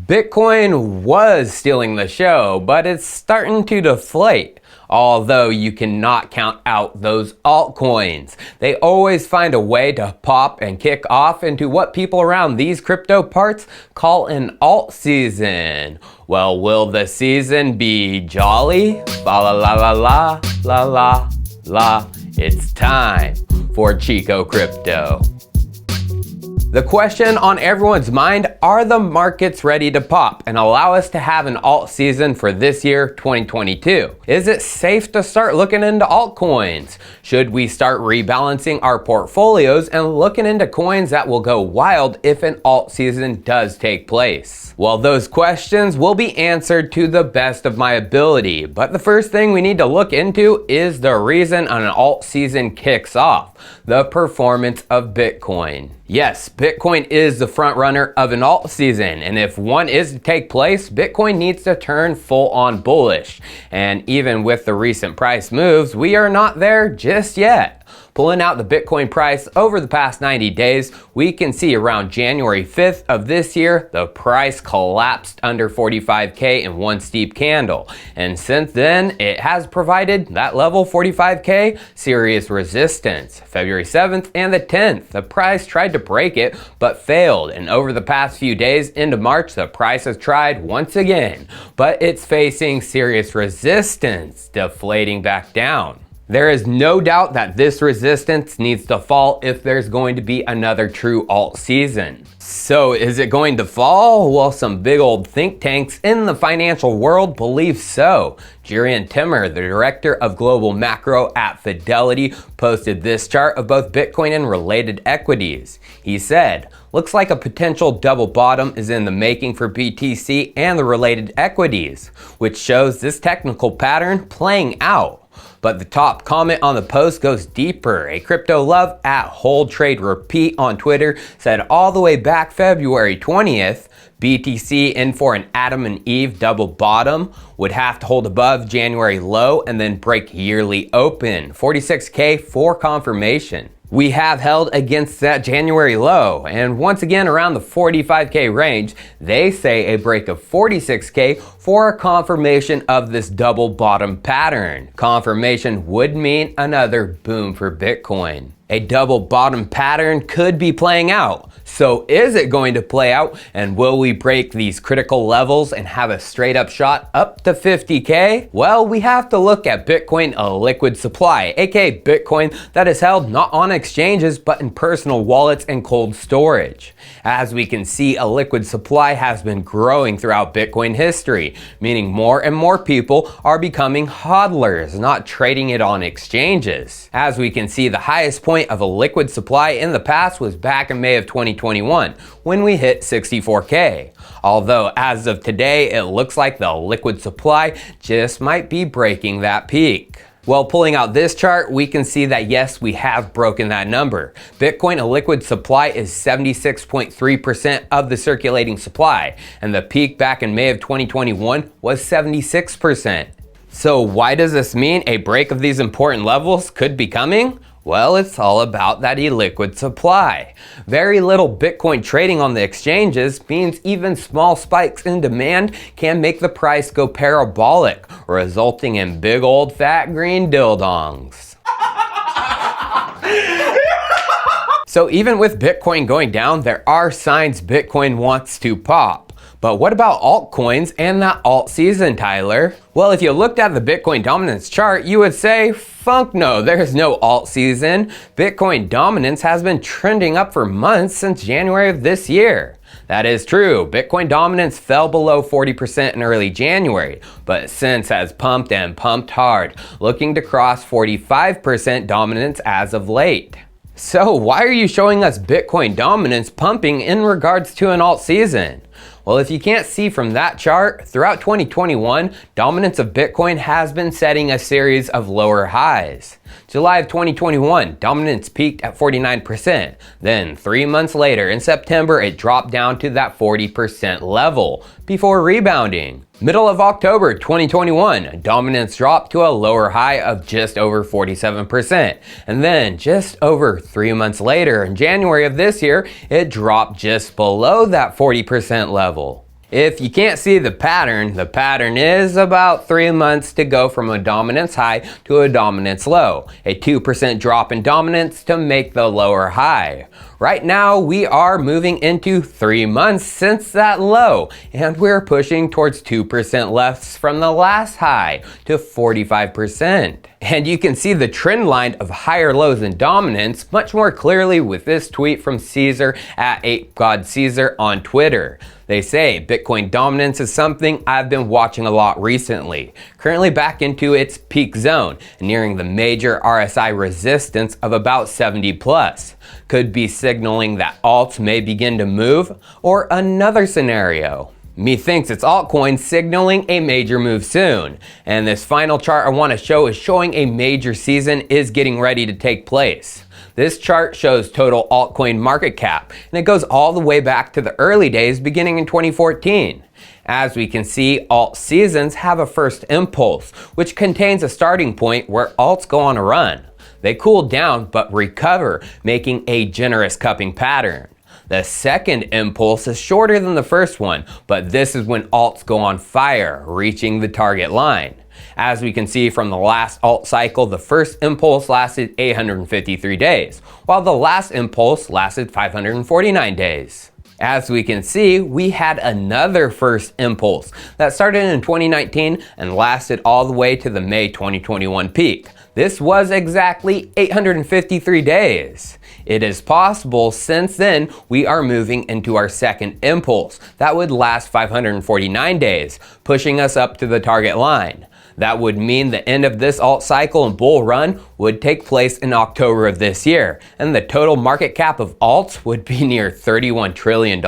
Bitcoin was stealing the show, but it's starting to deflate. Although you cannot count out those altcoins. They always find a way to pop and kick off into what people around these crypto parts call an alt season. Well, will the season be jolly? La la la la la la la la. It's time for Chico Crypto. The question on everyone's mind, are the markets ready to pop and allow us to have an alt season for this year, 2022? Is it safe to start looking into altcoins? Should we start rebalancing our portfolios and looking into coins that will go wild if an alt season does take place? Well, those questions will be answered to the best of my ability, but the first thing we need to look into is the reason an alt season kicks off, the performance of Bitcoin. Yes, Bitcoin is the front runner of an alt season, and if one is to take place, Bitcoin needs to turn full on bullish. And even with the recent price moves, we are not there just yet. Pulling out the Bitcoin price over the past 90 days, we can see around January 5th of this year, the price collapsed under 45K in one steep candle. And since then, it has provided that level 45K serious resistance. February 7th and the 10th, the price tried to break it, but failed. And over the past few days into March, the price has tried once again, but it's facing serious resistance, deflating back down. There is no doubt that this resistance needs to fall if there's going to be another true alt season. So is it going to fall? Well, some big old think tanks in the financial world believe so. Jurian Timmer, the director of global macro at Fidelity, posted this chart of both Bitcoin and related equities. He said, "Looks like a potential double bottom is in the making for BTC and the related equities, which shows this technical pattern playing out." But the top comment on the post goes deeper. A crypto love at Hold Trade Repeat on Twitter said all the way back February 20th, BTC in for an Adam and Eve double bottom, would have to hold above January low and then break yearly open, 46K for confirmation. We have held against that January low, and once again around the 45K range, they say a break of 46K for a confirmation of this double bottom pattern. Confirmation would mean another boom for Bitcoin. A double bottom pattern could be playing out. So is it going to play out, and will we break these critical levels and have a straight up shot up to 50K? Well, we have to look at Bitcoin, a liquid supply, aka Bitcoin that is held not on exchanges but in personal wallets and cold storage. As we can see, a liquid supply has been growing throughout Bitcoin history, meaning more and more people are becoming hodlers, not trading it on exchanges. As we can see, the highest point of a liquid supply in the past was back in May of 2021 when we hit 64K. Although as of today, it looks like the liquid supply just might be breaking that peak. Well, pulling out this chart, we can see that yes, we have broken that number. Bitcoin, a liquid supply, is 76.3% of the circulating supply, and the peak back in May of 2021 was 76%. So why does this mean a break of these important levels could be coming? Well, it's all about that illiquid supply. Very little Bitcoin trading on the exchanges means even small spikes in demand can make the price go parabolic, resulting in big old fat green dildongs. So even with Bitcoin going down, there are signs Bitcoin wants to pop. But what about altcoins and that alt season, Tyler? Well, if you looked at the Bitcoin dominance chart, you would say, funk no, there's no alt season. Bitcoin dominance has been trending up for months since January of this year. That is true. Bitcoin dominance fell below 40% in early January, but since has pumped and pumped hard, looking to cross 45% dominance as of late. So why are you showing us Bitcoin dominance pumping in regards to an alt season? Well, if you can't see from that chart, throughout 2021, dominance of Bitcoin has been setting a series of lower highs. July of 2021, dominance peaked at 49%. Then 3 months later, in September, it dropped down to that 40% level before rebounding. Middle of October 2021, dominance dropped to a lower high of just over 47%. And then just over 3 months later, in January of this year, it dropped just below that 40% level. If you can't see the pattern is about 3 months to go from a dominance high to a dominance low. A 2% drop in dominance to make the lower high. Right now, we are moving into 3 months since that low, and we're pushing towards 2% less from the last high to 45%. And you can see the trend line of higher lows in dominance much more clearly with this tweet from Caesar at ApeGodCaesar on Twitter. They say, Bitcoin dominance is something I've been watching a lot recently. Currently back into its peak zone, nearing the major RSI resistance of about 70 plus. Could be signaling that alts may begin to move, or another scenario. Methinks it's altcoins signaling a major move soon. And this final chart I want to show is showing a major season is getting ready to take place. This chart shows total altcoin market cap, and it goes all the way back to the early days beginning in 2014. As we can see, Altseasons have a first impulse, which contains a starting point where alts go on a run. They cool down but recover, making a generous cupping pattern. The second impulse is shorter than the first one, but this is when alts go on fire, reaching the target line. As we can see from the last alt cycle, the first impulse lasted 853 days, while the last impulse lasted 549 days. As we can see, we had another first impulse that started in 2019 and lasted all the way to the May 2021 peak. This was exactly 853 days. It is possible since then we are moving into our second impulse that would last 549 days, pushing us up to the target line. That would mean the end of this alt cycle and bull run would take place in October of this year, and the total market cap of alts would be near $31 trillion.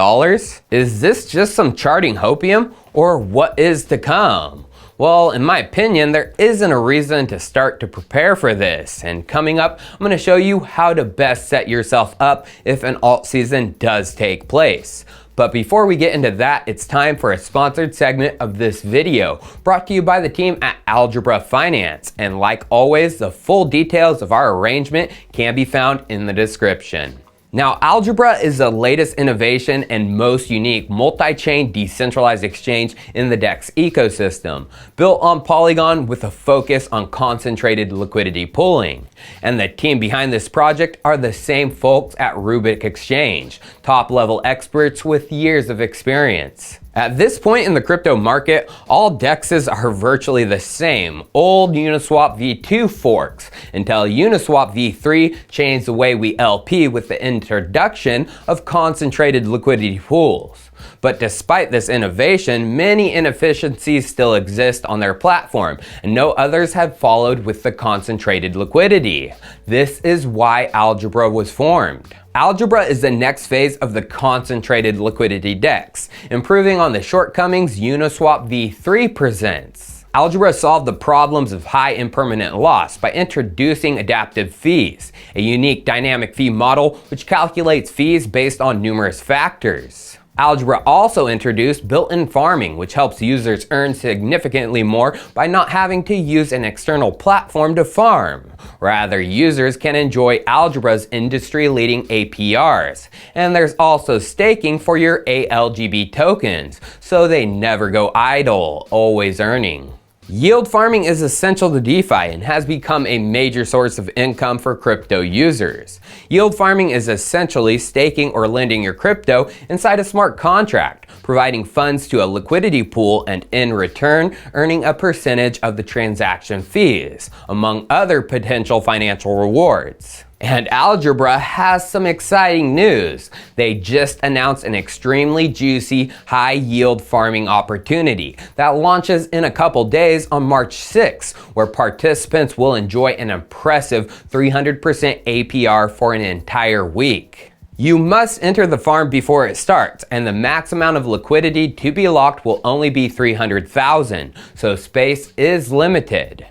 Is this just some charting hopium, or what is to come? Well, in my opinion, there isn't a reason to start to prepare for this. And coming up, I'm going to show you how to best set yourself up if an alt season does take place. But before we get into that, it's time for a sponsored segment of this video, brought to you by the team at Algebra Finance. And like always, the full details of our arrangement can be found in the description. Now, Algebra is the latest innovation and most unique multi-chain decentralized exchange in the DEX ecosystem, built on Polygon with a focus on concentrated liquidity pooling. And the team behind this project are the same folks at Rubik Exchange, top-level experts with years of experience. At this point in the crypto market, all DEXs are virtually the same, old Uniswap v2 forks, until Uniswap v3 changed the way we LP with the introduction of concentrated liquidity pools. But despite this innovation, many inefficiencies still exist on their platform, and no others have followed with the concentrated liquidity. This is why Algebra was formed. Algebra is the next phase of the concentrated liquidity DEX, improving on the shortcomings Uniswap v3 presents. Algebra solved the problems of high impermanent loss by introducing adaptive fees, a unique dynamic fee model which calculates fees based on numerous factors. Algebra also introduced built-in farming, which helps users earn significantly more by not having to use an external platform to farm. Rather, users can enjoy Algebra's industry-leading APRs. And there's also staking for your ALGB tokens, so they never go idle, always earning. Yield farming is essential to DeFi and has become a major source of income for crypto users. Yield farming is essentially staking or lending your crypto inside a smart contract, providing funds to a liquidity pool and in return earning a percentage of the transaction fees, among other potential financial rewards. And Algebra has some exciting news. They just announced an extremely juicy high yield farming opportunity that launches in a couple days on March 6th, where participants will enjoy an impressive 300% APR for an entire week. You must enter the farm before it starts, and the max amount of liquidity to be locked will only be 300,000, so space is limited.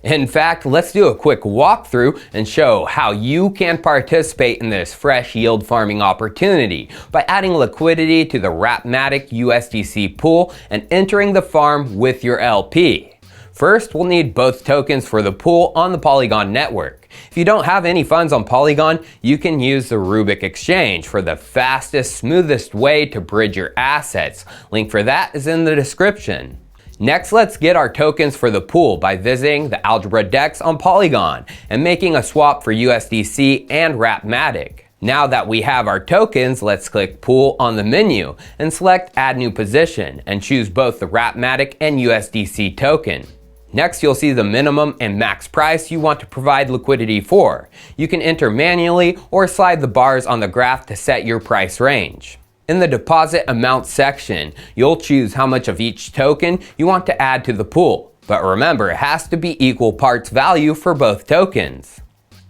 In fact, let's do a quick walkthrough and show how you can participate in this fresh yield farming opportunity by adding liquidity to the Wrapmatic USDC pool and entering the farm with your LP. First, we'll need both tokens for the pool on the Polygon network. If you don't have any funds on Polygon, you can use the Rubik exchange for the fastest, smoothest way to bridge your assets. Link for that is in the description. Next, let's get our tokens for the pool by visiting the Algebra Dex on Polygon and making a swap for USDC and Wrapmatic. Now that we have our tokens, let's click Pool on the menu and select Add New Position and choose both the Wrapmatic and USDC token. Next, you'll see the minimum and max price you want to provide liquidity for. You can enter manually or slide the bars on the graph to set your price range. In the deposit amount section, you'll choose how much of each token you want to add to the pool. But remember, it has to be equal parts value for both tokens.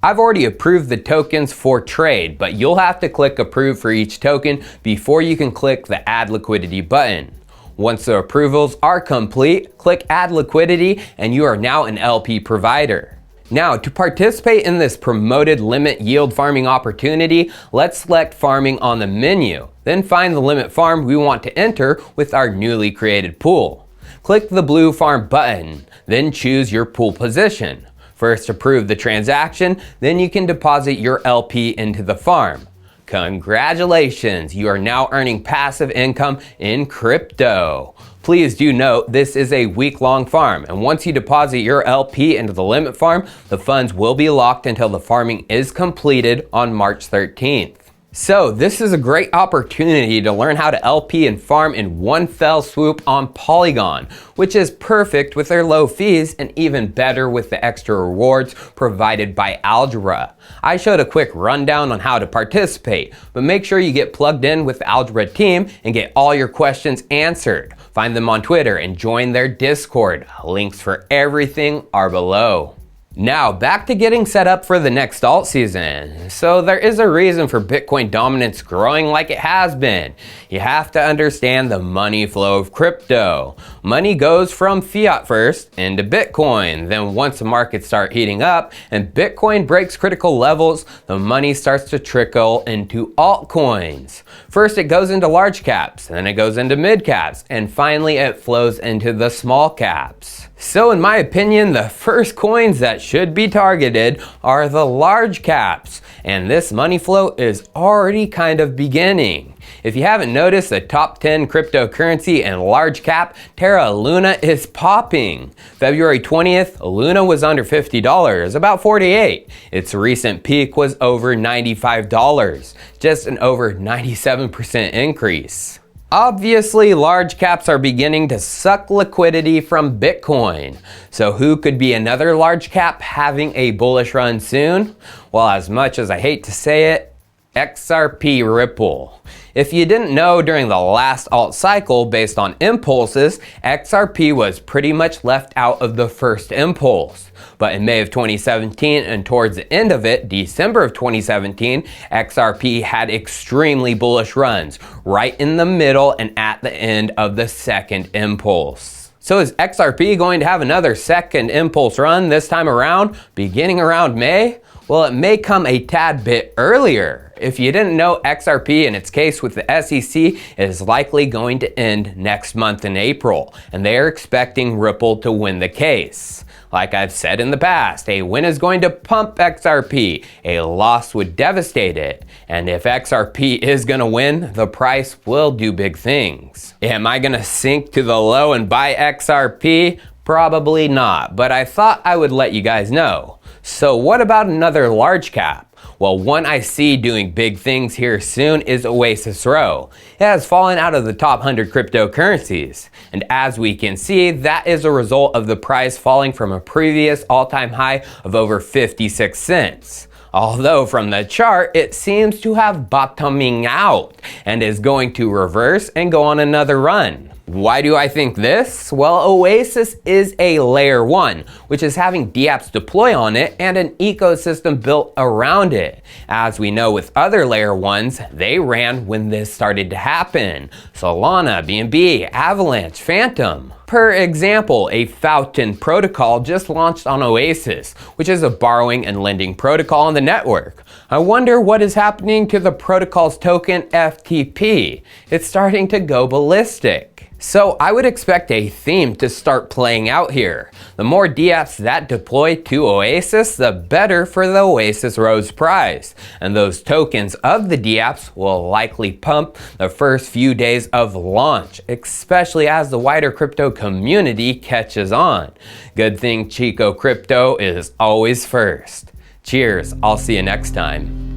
I've already approved the tokens for trade, but you'll have to click approve for each token before you can click the add liquidity button. Once the approvals are complete, click add liquidity and you are now an LP provider. Now, to participate in this promoted limit yield farming opportunity, let's select farming on the menu. Then find the limit farm we want to enter with our newly created pool. Click the blue farm button, then choose your pool position. First approve the transaction, then you can deposit your LP into the farm. Congratulations, you are now earning passive income in crypto. Please do note this is a week-long farm, and once you deposit your LP into the limit farm, the funds will be locked until the farming is completed on March 13th. So this is a great opportunity to learn how to LP and farm in one fell swoop on Polygon, which is perfect with their low fees and even better with the extra rewards provided by Algebra. I showed a quick rundown on how to participate, but make sure you get plugged in with the Algebra team and get all your questions answered. Find them on Twitter and join their Discord. Links for everything are below. Now, back to getting set up for the next alt season. So there is a reason for Bitcoin dominance growing like it has been. You have to understand the money flow of crypto. Money goes from fiat first into Bitcoin. Then once the markets start heating up and Bitcoin breaks critical levels, the money starts to trickle into altcoins. First it goes into large caps, then it goes into mid caps, and finally it flows into the small caps. So in my opinion, the first coins that should be targeted are the large caps, and this money flow is already kind of beginning. If you haven't noticed, the top 10 cryptocurrency and large cap, Terra Luna is popping. February 20th, Luna was under $50, about $48. Its recent peak was over $95, just an over 97% increase. Obviously, large caps are beginning to suck liquidity from Bitcoin. So who could be another large cap having a bullish run soon? Well, as much as I hate to say it, XRP Ripple. If you didn't know, during the last alt cycle based on impulses, XRP was pretty much left out of the first impulse. But in May of 2017 and towards the end of it, December of 2017, XRP had extremely bullish runs, right in the middle and at the end of the second impulse. So is XRP going to have another second impulse run this time around, beginning around May? Well, it may come a tad bit earlier. If you didn't know, XRP in its case with the SEC is likely going to end next month in April, and they are expecting Ripple to win the case. Like I've said in the past, a win is going to pump XRP, a loss would devastate it, and if XRP is going to win, the price will do big things. Am I going to sink to the low and buy XRP? Probably not, but I thought I would let you guys know. So what about another large cap? Well, one I see doing big things here soon is Oasis Row. It has fallen out of the top 100 cryptocurrencies. And as we can see, that is a result of the price falling from a previous all-time high of over 56 cents. Although from the chart, it seems to have bottoming out and is going to reverse and go on another run. Why do I think this? Well, Oasis is a layer 1, which is having dApps deploy on it and an ecosystem built around it. As we know with other layer 1s, they ran when this started to happen. Solana, BNB, Avalanche, Phantom. Per example, a Fountain protocol just launched on Oasis, which is a borrowing and lending protocol on the network. I wonder what is happening to the protocol's token FTP. It's starting to go ballistic. So I would expect a theme to start playing out here. The more dApps that deploy to Oasis, the better for the Oasis Rose prize. And those tokens of the dApps will likely pump the first few days of launch, especially as the wider crypto community catches on. Good thing Chico Crypto is always first. Cheers, I'll see you next time.